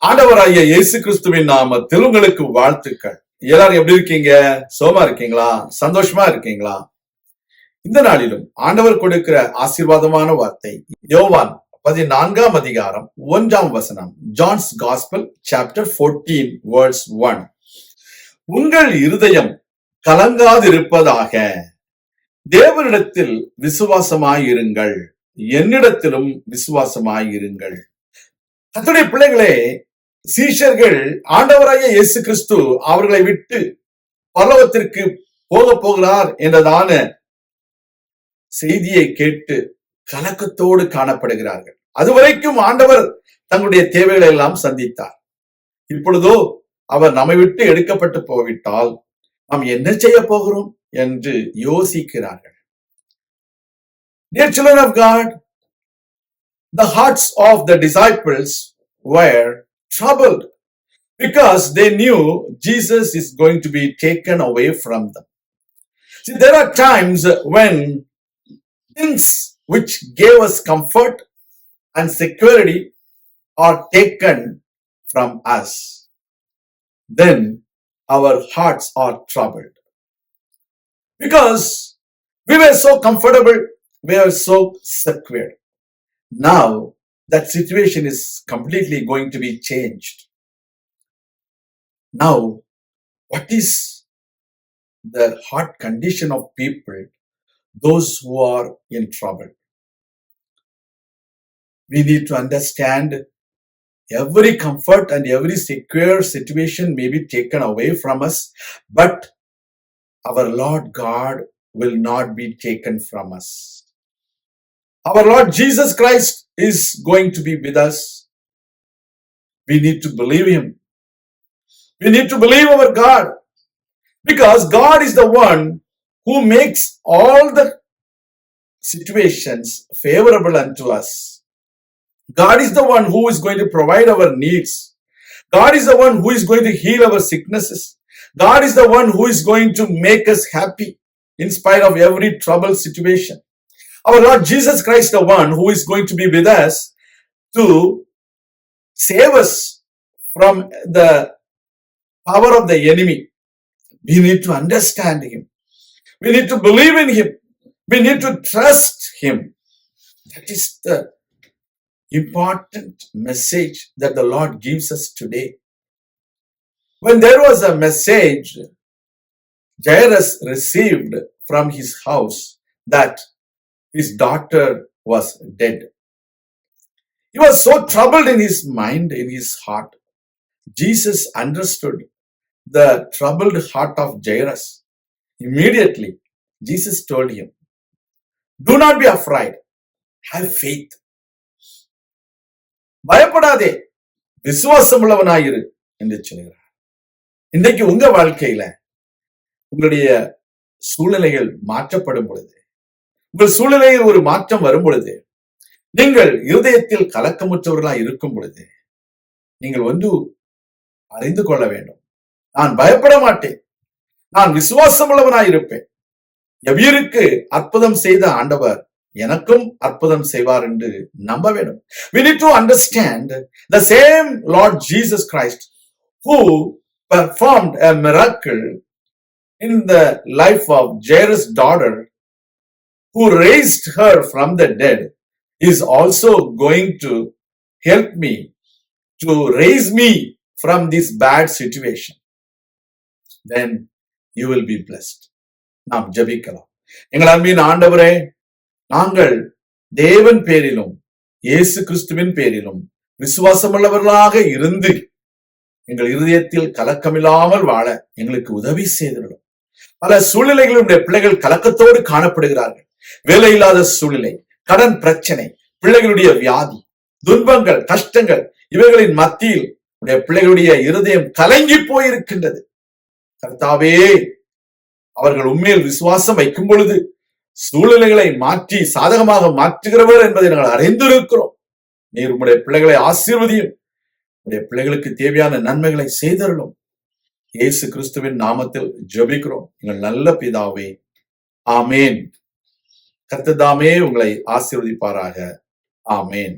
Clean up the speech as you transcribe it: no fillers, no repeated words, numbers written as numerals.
ஆண்டவராகிய இயேசு கிறிஸ்துவின் நாமத்தில் உங்களுக்கு வாழ்த்துக்கள். எல்லாரும் எப்படி இருக்கீங்க? சோமா இருக்கீங்களா? சந்தோஷமா இருக்கீங்களா? இந்த நாளிலும் ஆண்டவர் கொடுக்கிற ஆசீர்வாதமான வார்த்தை யோவான் 14ஆம் அதிகாரம் 1ஆம் வசனம். John's gospel chapter 14 verse 1. உங்கள் இருதயம் கலங்காதிருப்பதாக, தேவனிடத்தில் விசுவாசமாயிருங்கள், என்னிடத்திலும் விசுவாசமாயிருங்கள். கர்த்தருடைய பிள்ளைகளே, சீஷர்கள் ஆண்டவராகிய இயேசு கிறிஸ்து அவர்களை விட்டு பரலோகத்திற்கு போகிறார் என்றதான செய்தியை கேட்டு கலக்கத்தோடு காணப்படுகிறார்கள். அதுவரைக்கும் ஆண்டவர் தங்களுடைய தேவைகளை எல்லாம் சந்தித்தார். இப்பொழுதோ அவர் நம்மை விட்டு எடுக்கப்பட்டு போய்விட்டால் நாம் என்ன செய்ய போகிறோம் என்று யோசிக்கிறார்கள். Dear children of God, the hearts of the disciples were troubled because they knew Jesus is going to be taken away from them. See, there are times when things which gave us comfort and security are taken from us. Then our hearts are troubled because we were so comfortable, we were so secure. Now that situation is completely going to be changed. Now, what is the heart condition of people, those who are in trouble? We need to understand every comfort and every secure situation may be taken away from us, but our Lord God will not be taken from us. Our Lord Jesus Christ is going to be with us. We need to believe Him. We need to believe our God, because God is the one who makes all the situations favorable unto us. God is the one who is going to provide our needs. God is the one who is going to heal our sicknesses. God is the one who is going to make us happy in spite of every troubled situation. Our Lord Jesus Christ, the one who is going to be with us to save us from the power of the enemy. We need to understand Him. We need to believe in Him. We need to trust Him. That is the important message that the Lord gives us today. When there was a message Jairus received from his house that his daughter was dead, he was so troubled in his mind, in his heart. Jesus understood the troubled heart of Jairus. Immediately, Jesus told him, "Do not be afraid. Have faith." பயப்படாதே, விசுவாசம் உள்ளவனாயிரு என்று சொல்கிறார். இன்றைக்கு உங்க வாழ்க்கையில உங்களுடைய சூழ்நிலைகள் மாற்றப்படும் பொழுது, உங்கள் சூழ்நிலையில் ஒரு மாற்றம் வரும் பொழுது, நீங்கள் இருதயத்தில் கலக்கமுற்றவர்களாய் இருக்கும் பொழுது, நீங்கள் ஒன்று அறிந்து கொள்ள வேண்டும். நான் பயப்பட மாட்டேன், நான் விசுவாசம் உள்ளவனாய் இருப்பேன். எவ்வியருக்கு அற்புதம் செய்த ஆண்டவர் எனக்கும் அற்புதம் செய்வார் என்று நம்ப வேண்டும். We need to understand the same Lord Jesus Christ who performed a miracle in the life of Jairus' daughter, who raised her from the dead, is also going to help me to raise me from this bad situation. Then you will be blessed. நாம் ஜெபிக்கலாம். எங்கள் அன்பின் ஆண்டவரே, நாங்கள் தேவன் பேரிலும் இயேசு கிறிஸ்துவின் பேரிலும் விசுவாசமுள்ளவர்களாக இருந்து எங்கள் இருதயத்தில் கலக்கமில்லாமல் வாழ எங்களுக்கு உதவி செய்திருக்கிறோம். பல சூழ்நிலைகளுடைய பிள்ளைகள் கலக்கத்தோடு காணப்படுகிறார்கள். வேலை இல்லாத சூழ்நிலை, கடன் பிரச்சனை, பிள்ளைகளுடைய வியாதி, துன்பங்கள், கஷ்டங்கள், இவைகளின் மத்தியில் உடைய பிள்ளைகளுடைய இருதயம் கலங்கி போயிருக்கின்றது. கர்த்தாவே, அவர்கள் உண்மையில் விசுவாசம் வைக்கும் பொழுது சூழ்நிலைகளை மாற்றி சாதகமாக மாற்றுகிறவர் என்பதை நாங்கள் அறிந்திருக்கிறோம். நீர் உம்முடைய பிள்ளைகளை ஆசீர்வதியும், உடைய பிள்ளைகளுக்கு தேவையான நன்மைகளை செய்தருளும். இயேசு கிறிஸ்துவின் நாமத்தில் ஜெபிக்கிறோம் எங்கள் நல்ல பிதாவே, ஆமேன். கர்த்தர் தாமே உங்களை ஆசீர்வதிப்பாராக. ஆமேன்.